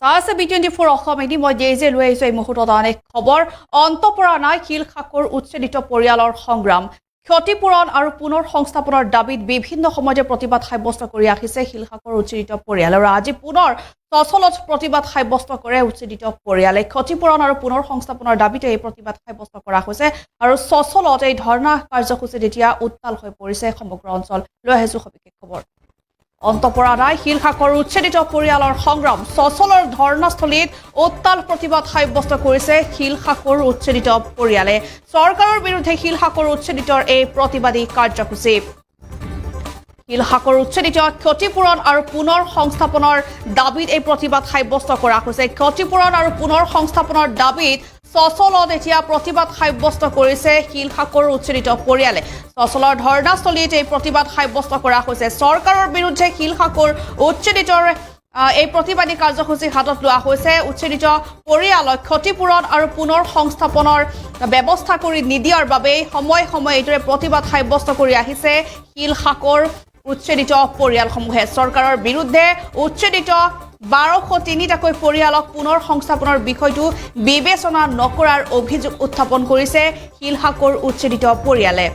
চাইছে B24 অসম এদি মই যে লৈ আহিছো এই মুহূৰ্তত অনেক খবৰ অন্ত পৰা নাই শিল খাকৰ উচ্ছেদিত পৰিয়ালৰ সংগ্ৰাম ক্ষতিপূৰণ আৰু পুনৰ সংস্থাপনৰ দাবীত বিভিন্ন সময়তে প্ৰতিবাদ সাব্যস্ত কৰি আহিছে শিল খাকৰ উচ্ছেদিত পৰিয়াল আৰু আজি পুনৰ সচলত প্ৰতিবাদ সাব্যস্ত কৰে উচ্ছেদিত পৰিয়ালে ক্ষতিপূৰণ আৰু পুনৰ সংস্থাপনৰ দাবীতে এই প্ৰতিবাদ সাব্যস্ত কৰা হৈছে আৰু সচলত এই ধৰ্ণা কাৰ্যসূচীত এতিয়া উত্তাল হৈ পৰিছে সমগ্ৰ অঞ্চল লৈ আহিছো সবিশেষ খবৰ অন্তপৰা নাই শিল খাকৰ উচ্ছেদিত পৰিয়ালৰ সংগ্ৰাম সচলৰ ধৰ্ণাস্থলীত উত্তাল প্ৰতিবাদ সাব্যস্ত কৰিছে শিল খাকৰ উচ্ছেদিত পৰিয়ালে চৰকাৰৰ বিৰুদ্ধে শিল খাকৰ উচ্ছেদিতৰ এই প্ৰতিবাদী কাৰ্যসূচী শিল খাকৰ উচ্ছেদিত ক্ষতিপূৰণ আৰু পুনৰ সংস্থাপনৰ দাবীত এই প্ৰতিবাদ সাব্যস্ত কৰা হৈছে ক্ষতিপূৰণ আৰু পুনৰ সংস্থাপনৰ দাবীত সচলত এতিয়া প্ৰতিবাদ সাব্যস্ত কৰিছে শিল খাকৰ উচ্ছেদিত পৰিয়ালে সচলৰ ধৰ্ণাস্থলীত এই প্ৰতিবাদ সাব্যস্ত কৰা হৈছে চৰকাৰৰ বিৰুদ্ধে শিল খাকৰ উচ্ছেদিতৰ এই প্ৰতিবাদী কাৰ্যসূচী হাতত লোৱা হৈছে উচ্ছেদিত পৰিয়ালক ক্ষতিপূৰণ আৰু পুনৰ সংস্থাপনৰ ব্যৱস্থা কৰি নিদিয়াৰ বাবে সময় এইদৰে প্ৰতিবাদ সাব্যস্ত কৰি আহিছে শিল খাকৰ উচ্ছেদিত পৰিয়ালসমূহে চৰকাৰৰ বিৰুদ্ধে উচ্ছেদিত 1203টাকৈ পৰিয়ালক পুনৰ সংস্থাপনৰ বিষয়টো বিবেচনা নকৰাৰ অভিযোগ উত্থাপন কৰিছে শিল খাকৰ উচ্ছেদিত পৰিয়ালে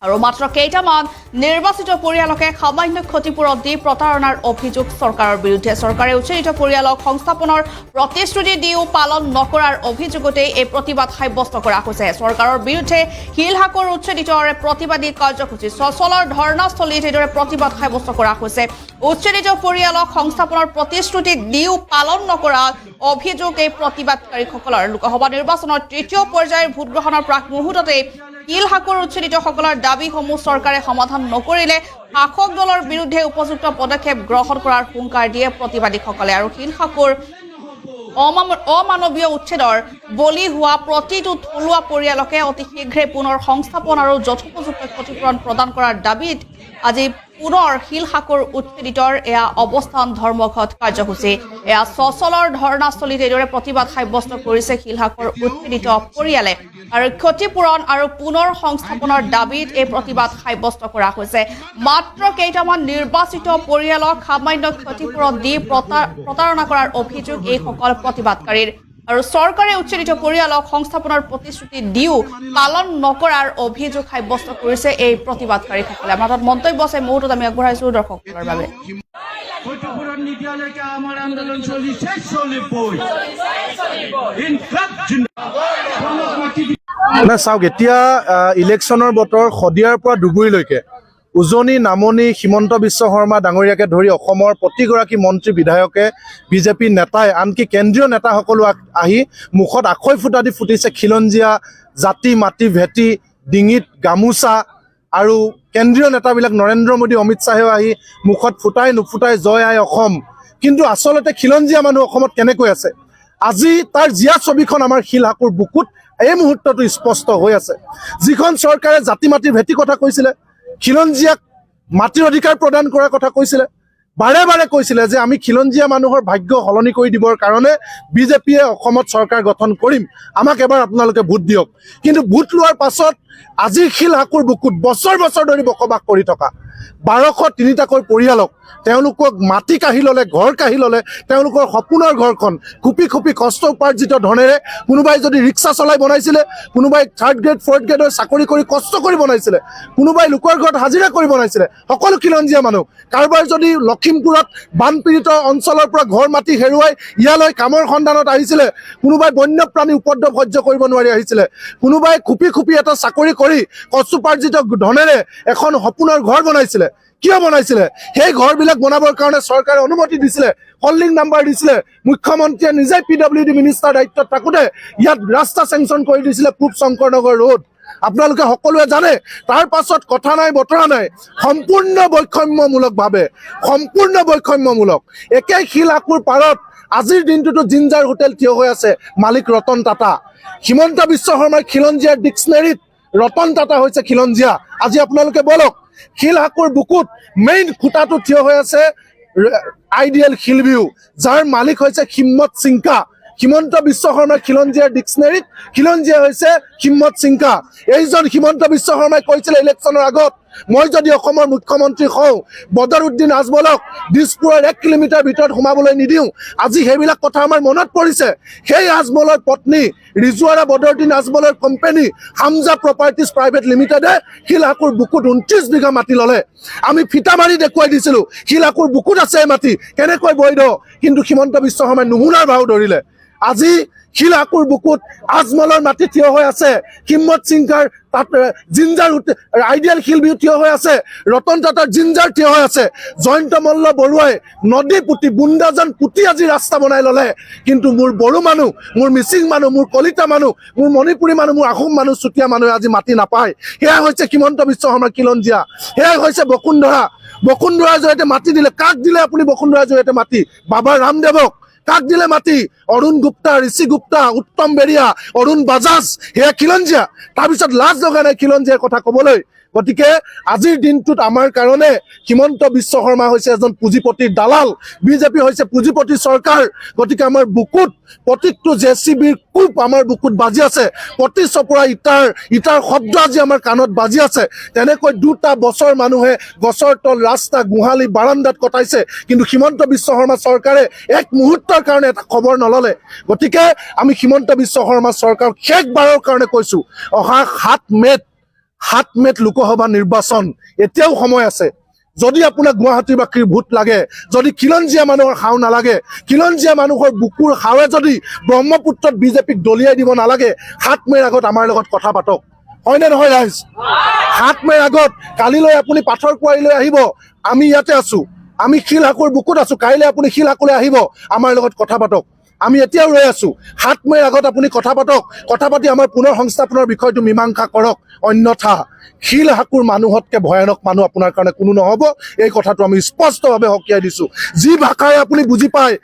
আৰু মাত্ৰ কেইটামান নিৰ্বাচিত পৰিয়ালকে সামান্য ক্ষতিপূৰণ দি প্ৰতাৰণাৰ অভিযোগ চৰকাৰৰ বিৰুদ্ধে চৰকাৰে উচ্ছেদিত পৰিয়ালক সংস্থাপনৰ প্ৰতিশ্ৰুতি দিও পালন নকৰাৰ অভিযোগতে এই প্ৰতিবাদ সাব্যস্ত কৰা হৈছে চৰকাৰৰ বিৰুদ্ধে শিল খাকৰ উচ্ছেদিতৰ প্ৰতিবাদী কাৰ্যসূচী সচলৰ ধৰ্ণাস্থলীত এইদৰে প্ৰতিবাদ সাব্যস্ত কৰা হৈছে উচ্ছেদিত পৰিয়ালক সংস্থাপনৰ প্ৰতিশ্ৰুতি দিও পালন নকৰাৰ অভিযোগ এই প্ৰতিবাদকাৰীসকলৰ লোকসভা নিৰ্বাচনৰ তৃতীয় পৰ্যায়ৰ ভোট গ্ৰহণৰ প্ৰাক মুহূৰ্ততে শিল খাকৰ উচ্ছেদিতসকলৰ দাবীসমূহ চৰকাৰে সমাধান নকৰিলে শাসক দলৰ বিৰুদ্ধে উপযুক্ত পদক্ষেপ গ্ৰহণ কৰাৰ হুংকাৰ দিয়ে প্ৰতিবাদীসকলে আৰু শিল খাকৰ অমানৱীয় উচ্ছেদৰ বলি হোৱা প্ৰতিটো থলুৱা পৰিয়ালকে অতি শীঘ্ৰে পুনৰ সংস্থাপন আৰু যথোপযুক্ত ক্ষতিপূৰণ প্ৰদান কৰাৰ দাবীত আজি পুনৰ শিল খাকৰ উচ্ছেদিতৰ এয়া অৱস্থান ধৰ্মঘট কাৰ্যসূচী এয়া সচলৰ ধৰ্ণাস্থলীত এইদৰে প্ৰতিবাদ সাব্যস্ত কৰিছে শিল খাকৰ উচ্ছেদিত পৰিয়ালে আৰু ক্ষতিপূৰণ আৰু পুনৰ সংস্থাপনৰ দাবীত এই প্ৰতিবাদ সাব্যস্ত কৰা হৈছে মাত্ৰ কেইটামান নিৰ্বাচিত পৰিয়ালক সামান্য ক্ষতিপূৰণ দি প্ৰতাৰণা কৰাৰ অভিযোগ এইসকল প্ৰতিবাদকাৰীৰ আৰু চৰকাৰে উচ্ছেদিত পৰিয়ালক সংস্থাপনৰ প্ৰতিশ্ৰুতি দিও পালন নকৰাৰ অভিযোগ সাব্যস্ত কৰিছে এই প্ৰতিবাদকাৰীসকলে আমাৰ তাত মন্তব্য আছে মুহূৰ্তত আমি আগবঢ়াইছো দৰ্শকসকলৰ বাবে ক্ষতিপূৰণ নিদিয়ালৈকে আমাৰ আন্দোলন চাওক এতিয়া ইলেকশ্যনৰ বতৰ শদিয়াৰ পৰা ডুবুৰীলৈকে উজনি নামনি হিমন্ত বিশ্ব শৰ্মা ডাঙৰীয়াকে ধৰি অসমৰ প্ৰতিগৰাকী মন্ত্ৰী বিধায়কে বিজেপি নেতাই আনকি কেন্দ্ৰীয় নেতাসকলো আহি মুখত আখৈ ফুটা দি ফুটিছে খিলঞ্জীয়া জাতি মাটি ভেটি ডিঙিত গামোচা আৰু কেন্দ্ৰীয় নেতাবিলাক নৰেন্দ্ৰ মোদী অমিত শ্বাহেও আহি মুখত ফুটাই নুফুটাই জয় আই অসম কিন্তু আচলতে খিলঞ্জীয়া মানুহ অসমত কেনেকৈ আছে আজি তাৰ জীয়া ছবিখন আমাৰ শিল খাকৰ বুকুত এই মুহূৰ্তটো স্পষ্ট হৈ আছে যিখন চৰকাৰে জাতি মাটিৰ ভেটি কথা কৈছিলে খিলঞ্জীয়াক মাটিৰ অধিকাৰ প্ৰদান কৰাৰ কথা কৈছিলে বাৰে বাৰে কৈছিলে যে আমি খিলঞ্জীয়া মানুহৰ ভাগ্য সলনি কৰি দিবৰ কাৰণে বিজেপিয়ে অসমত চৰকাৰ গঠন কৰিম আমাক এবাৰ আপোনালোকে ভোট দিয়ক কিন্তু ভোট লোৱাৰ পাছত আজি শিল খাকৰ বুকুত বছৰ ধৰি বসবাস কৰি থকা 1203টাকৈ পৰিয়ালক তেওঁলোকক মাটি কাঢ়ি ল'লে ঘৰ কাঢ়ি ল'লে তেওঁলোকৰ সপোনৰ ঘৰখন খুপি কষ্ট উপাৰ্জিত ধনেৰে কোনোবাই যদি ৰিক্সা চলাই বনাইছিলে কোনোবাই 3rd গ্ৰেড 4th গ্ৰেডৰ চাকৰি কৰি কষ্ট কৰি বনাইছিলে কোনোবাই লোকৰ ঘৰত হাজিৰা কৰি বনাইছিলে সকলো খিলঞ্জীয়া মানুহ কাৰোবাৰ যদি লখিমপুৰত বানপীড়িত অঞ্চলৰ পৰা ঘৰ মাটি হেৰুৱাই ইয়ালৈ কামৰ সন্ধানত আহিছিলে কোনোবাই বন্যপ্ৰাণী উপদ্ৰৱ সহ্য কৰিব নোৱাৰি আহিছিলে কোনোবাই খুপি এটা চাকৰি কৰি কষ্ট উপাৰ্জিত ধনেৰে এখন সপোনৰ ঘৰ বনাইছিলে কিয় বনাইছিলে সেই ঘৰবিলাক বনাবৰ কাৰণে চৰকাৰে অনুমতি দিছিলে হল্ডিং নাম্বাৰ দিছিলে মুখ্যমন্ত্ৰীয়ে নিজে পিডব্লিউডি মিনিষ্টাৰ দায়িত্বত থাকোঁতে ইয়াত ৰাস্তা চেংচন কৰি দিছিলে পূব শংকৰনগৰ ৰোড আপোনালোকে সকলোৱে জানে তাৰ পাছত কথা নাই বতৰা নাই সম্পূৰ্ণ বৈষম্যমূলক একেই শিল খাকৰ পাৰত আজিৰ দিনটোতো জিঞ্জাৰ হোটেল থিয় হৈ আছে মালিক ৰতন টাটা হিমন্ত বিশ্ব শৰ্মাৰ খিলঞ্জীয়াৰ ডিক্সনেৰীত ৰতন টাটা হৈছে খিলঞ্জীয়া আজি আপোনালোকে বলক শিল খাকৰ বুকুত মেইন খুঁটাটো থিয় হৈ আছে আইডিয়েল শিলভিউ যাৰ মালিক হৈছে হিম্মত সিংকা হিমন্ত বিশ্ব শৰ্মাৰ খিলঞ্জীয়াৰ ডিক্সনেৰীত খিলঞ্জীয়া হৈছে হিম্মত সিংকা এইজন হিমন্ত বিশ্ব শৰ্মাই কৈছিলে ইলেকশ্যনৰ আগত মই যদি অসমৰ মুখ্যমন্ত্ৰী হওঁ বদৰুদ্দিন আজমলক দিছপুৰৰ 1 কিলোমিটাৰ ভিতৰত সোমাবলৈ নিদিওঁ। আজি সেইবিলাক কথা আমাৰ মনত পৰিছে। সেই আজমলৰ পত্নী ৰিজুৱাৰা বদৰুদ্দিন আজমলৰ কোম্পানী হামজা প্ৰপাৰ্টিজ প্ৰাইভেট লিমিটেডে শিলহাকুৰ বুকুত 29 বিঘা মাটি ল'লে। আমি ফিটা মাৰি দেখুৱাই দিছিলোঁ শিলহাকুৰ বুকুত আছে এই মাটি, কেনেকৈ বৈধ, কিন্তু হিমন্ত বিশ্ব শৰ্মাই নুশুনাৰ ভাও ধৰিলে। আজি শিলহাকুৰ বুকুত আজমলৰ মাটি থিয় হৈ আছে, হিম্মত সিংকাৰ তাত জিঞ্জাৰ আইডিয়েল শিলবিও থিয় হৈ আছে, ৰতন টাটাৰ জিঞ্জাৰ থিয় হৈ আছে, জয়ন্ত মল্ল বৰুৱাই নদী পুতি বুন্দাজন পুতি আজি ৰাস্তা বনাই ল'লে। কিন্তু মোৰ বড়ো মানুহ, মোৰ মিচিং মানুহ, মোৰ কলিতা মানুহ, মোৰ মণিপুৰী মানুহ, মোৰ আহোম মানুহ, চুতীয়া মানুহে আজি মাটি নাপায়। সেয়া হৈছে হিমন্ত বিশ্ব শৰ্মাৰ খিলঞ্জীয়া, সেয়াই হৈছে বসুন্ধৰা। বসুন্ধৰাৰ জৰিয়তে মাটি দিলে, কাক দিলে আপুনি বসুন্ধৰাৰ জৰিয়তে মাটি? বাবা ৰামদেৱক। কাক দিলে মাটি? অৰুণ গুপ্তা, ঋষি গুপ্তা, উত্তম বেৰিয়া, অৰুণ বাজাজ, সেয়া খিলঞ্জীয়া। তাৰপিছত লাজ লগা নাই খিলঞ্জীয়াৰ কথা ক'বলৈ। গতিকে আজিৰ দিনটোত আমাৰ কাৰণে হিমন্ত বিশ্ব শৰ্মা হৈছে এজন পুঁজিপতিৰ দালাল, বিজেপি হৈছে পুঁজিপতিৰ চৰকাৰ। গতিকে আমাৰ বুকুত প্ৰত্যেকটো জেচিবিৰ কোপ আমাৰ বুকুত বাজি আছে, প্ৰতি চপৰা ইটাৰ শব্দ আজি আমাৰ কাণত বাজি আছে। তেনেকৈ 2টা বছৰ মানুহে গছৰ তল, ৰাস্তা, গোহালি, বাৰাণ্ডাত কটাইছে, কিন্তু হিমন্ত বিশ্ব শৰ্মা চৰকাৰে এক মুহূৰ্তৰ কাৰণে এটা খবৰ নল'লে। গতিকে আমি হিমন্ত বিশ্ব শৰ্মা চৰকাৰক শেষবাৰৰ কাৰণে কৈছোঁ, অহা 7 মে'ত লোকসভা নিৰ্বাচন, এতিয়াও সময় আছে। যদি আপোনাক গুৱাহাটীবাসীৰ ভোট লাগে, যদি খিলঞ্জীয়া মানুহৰ হাও নালাগে, খিলঞ্জীয়া মানুহৰ বুকুৰ হাৱে যদি ব্ৰহ্মপুত্ৰত বিজেপিক দলিয়াই দিব নালাগে, 7 মে'ৰ আগত আমাৰ লগত কথা পাতক। হয়নে নহয় ৰাইজ? 7 মে'ৰ আগত কালিলৈ আপুনি পাথৰ কুঁৱাৰীলৈ আহিব, আমি ইয়াতে আছোঁ, আমি শিলহাকুৰ বুকুত আছোঁ, কাইলৈ আপুনি শিলহাকুলৈ আহিব, আমাৰ লগত কথা পাতক। আমি এতিয়াও ৰৈ আছোঁ। 7 মে'ৰ আগত আপুনি কথা পাতক, কথা পাতি আমাৰ পুনৰ সংস্থাপনৰ বিষয়টো মীমাংসা কৰক। অন্যথা শিলহাকুৰ মানুহতকৈ ভয়ানক মানুহ আপোনাৰ কাৰণে কোনো নহ'ব। এই কথাটো আমি স্পষ্টভাৱে সকীয়াই দিছোঁ। যি ভাষাৰে আপুনি বুজি পায়,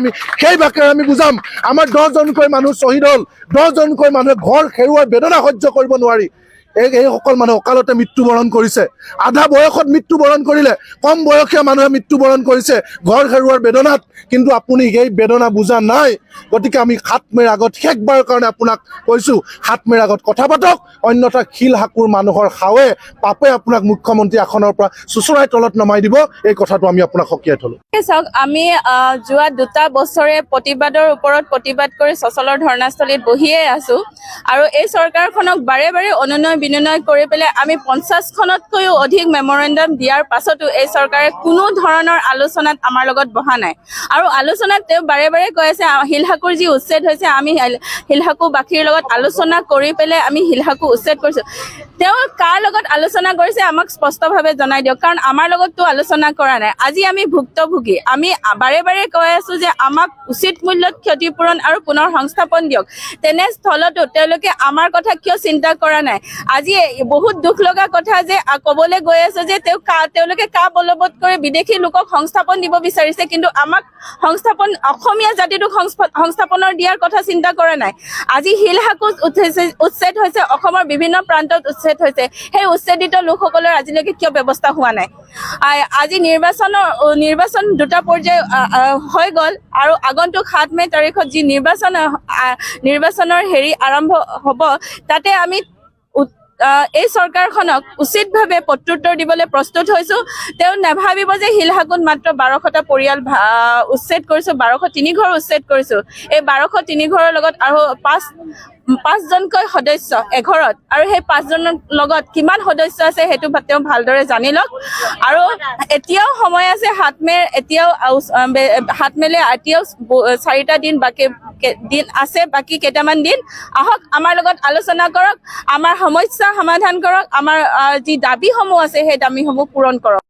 আমি সেই ভাষাৰে আমি বুজাম। আমাৰ 10জনকৈ মানুহ শ্বহীদ হ'ল, 10জনকৈ মানুহে ঘৰ হেৰুৱাৰ বেদনা সহ্য কৰিব নোৱাৰি এইসকল মানুহ অকালতে মৃত্যুবৰণ কৰিছে। আধা বয়সত মৃত্যুবৰণ কৰিলে, কম বয়সীয়া মানুহে মৃত্যুবৰণ কৰিছে ঘৰ হেৰুৱাৰ বেদনাত, কিন্তু আপুনি সেই বেদনা বুজা নাই। গতিকে আমি 7 মে'ৰ আগত শেষবাৰৰ কাৰণে আপোনাক কৈছোঁ, 7 মে'ৰ আগত কথা পাতক। অন্যথা শিলহাকুৰ মানুহৰ হাৱে পাপে আপোনাক মুখ্যমন্ত্ৰী আসনৰ পৰা চুচৰাই তলত নমাই দিব। এই কথাটো আমি আপোনাক সকীয়াই থলোঁ। চাওক, আমি যোৱা 2টা বছৰে প্ৰতিবাদৰ ওপৰত প্ৰতিবাদ কৰি সচলৰ ধৰ্ণাস্থলীত বহিয়ে আছোঁ, আৰু এই চৰকাৰখনক বাৰে বাৰে অনুনয় বিনয় কৰি পেলাই আমি 50খনতকৈও অধিক মেমৰেণ্ডাম দিয়াৰ পাছতো এই চৰকাৰে কোনো ধৰণৰ আলোচনাত আমাৰ লগত বহা নাই। আৰু আলোচনাত তেওঁ বাৰে বাৰে কৈ আছে শিলহাকুৰ যি উচ্ছেদ হৈছে, আমি শিলহাকুৰবাসীৰ লগত আলোচনা কৰি পেলাই আমি শিলহাকু উচ্ছেদ কৰিছোঁ। তেওঁ কাৰ লগত আলোচনা কৰিছে আমাক স্পষ্টভাৱে জনাই দিয়ক, কাৰণ আমাৰ লগততো আলোচনা কৰা নাই। আজি আমি ভুক্তভোগী, আমি বাৰে বাৰে কৈ আছোঁ যে আমাক উচিত মূল্যত ক্ষতিপূৰণ আৰু পুনৰ সংস্থাপন দিয়ক। তেনেস্থলতো তেওঁলোকে আমাৰ কথা কিয় চিন্তা কৰা নাই? আজি বহুত দুখ লগা কথা যে ক'বলৈ গৈ আছে যে তেওঁলোকে বলবৎ কৰি বিদেশী লোকক সংস্থাপন দিব বিচাৰিছে, কিন্তু আমাক সংস্থাপন, অসমীয়া জাতিটোক সংস্থাপনৰ দিয়াৰ কথা চিন্তা কৰা নাই। আজি শিলহাকু উচ্ছেদ হৈছে, অসমৰ বিভিন্ন প্ৰান্তত উচ্ছেদ হৈছে, সেই উচ্ছেদিত লোকসকলৰ আজিলৈকে কিয় ব্যৱস্থা হোৱা নাই? আজি নিৰ্বাচন 2টা পৰ্যায় হৈ গ'ল, আৰু আগন্তুক 7 মে' তাৰিখত যি নিৰ্বাচনৰ আৰম্ভ হ'ব, তাতে আমি এই চৰকাৰখনক উচিতভাৱে প্ৰত্যুত্তৰ দিবলৈ প্ৰস্তুত হৈছোঁ। তেওঁ নাভাবিব যে শিলহাকুত মাত্ৰ 1200টা পৰিয়াল উচ্ছেদ কৰিছোঁ, 1203 ঘৰ উচ্ছেদ কৰিছোঁ। এই 1203 ঘৰৰ লগত আৰু 5জনকৈ সদস্য এঘৰত, আৰু সেই 5জনৰ লগত কিমান সদস্য আছে সেইটো তেওঁ ভালদৰে জানি লওক। আৰু এতিয়াও সময় আছে, 7 মে'ৰ এতিয়াও 7 মে'লে এতিয়াও 4টা দিন বাকী আছে, বাকী কেইটামান দিন আহক, আমাৰ লগত আলোচনা কৰক, আমাৰ সমস্যা সমাধান কৰক, আমাৰ যি দাবীসমূহ আছে সেই দাবীসমূহ পূৰণ কৰক।